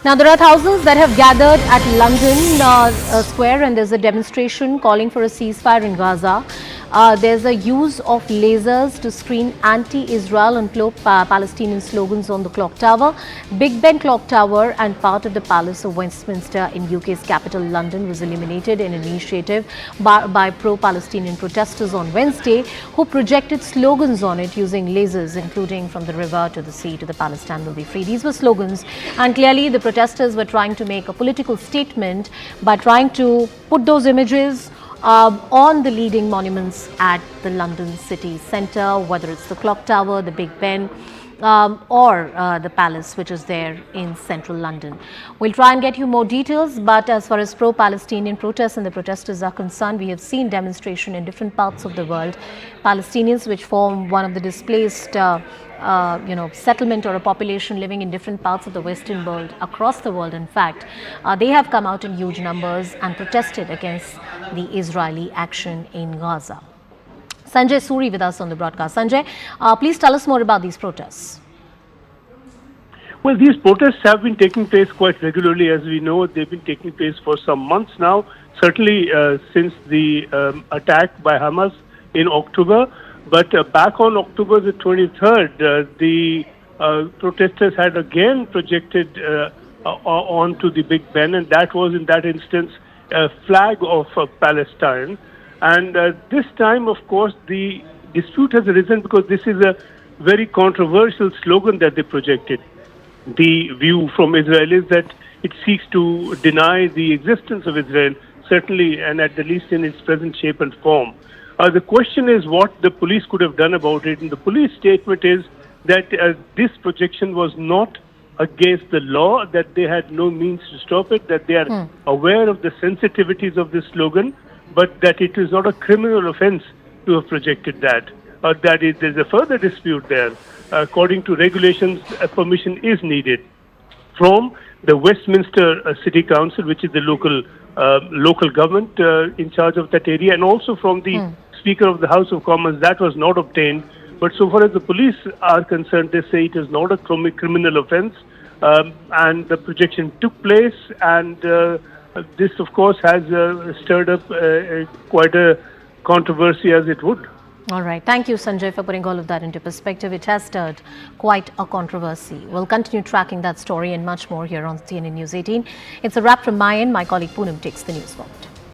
Now, there are thousands that have gathered at London Square, and there's a demonstration calling for a ceasefire in Gaza. There's a use of lasers to screen anti-Israel and pro-Palestinian slogans on the clock tower. Big Ben clock tower and part of the Palace of Westminster in UK's capital London was illuminated in an initiative by pro-Palestinian protesters on Wednesday, who projected slogans on it using lasers, including "From the river to the sea to the Palestine will be free." These were slogans, and clearly the protesters were trying to make a political statement by trying to put those images on the leading monuments at the London city centre, whether it's the clock tower, the Big Ben, or the palace, which is there in central London. We'll try and get you more details, but as far as pro-Palestinian protests and the protesters are concerned, we have seen demonstration in different parts of the world. Palestinians, which form one of the displaced settlement or a population living in different parts of the Western world, across the world in fact, they have come out in huge numbers and protested against the Israeli action in Gaza. Sanjay Suri with us on the broadcast. Sanjay, please tell us more about these protests. Well, these protests have been taking place quite regularly. As we know, they've been taking place for some months now, certainly since the attack by Hamas in October. But back on October the 23rd, the protesters had again projected onto the Big Ben, and that was in that instance a flag of Palestine. And this time, of course, the dispute has arisen because this is a very controversial slogan that they projected. The view from Israel is that it seeks to deny the existence of Israel, certainly and at the least in its present shape and form. The question is what the police could have done about it, and the police statement is that this projection was not against the law, that they had no means to stop it, that they are aware of the sensitivities of this slogan, but that it is not a criminal offense to have projected that. There's a further dispute there. According to regulations, a permission is needed from the Westminster City Council, which is the local government in charge of that area, and also from the Speaker of the House of Commons. That was not obtained. But so far as the police are concerned, they say it is not a criminal offense, and the projection took place, and this, of course, has stirred up quite a controversy, as it would. All right. Thank you, Sanjay, for putting all of that into perspective. It has stirred quite a controversy. We'll continue tracking that story and much more here on CNN News 18. It's a wrap from my end. My colleague Poonam takes the news forward.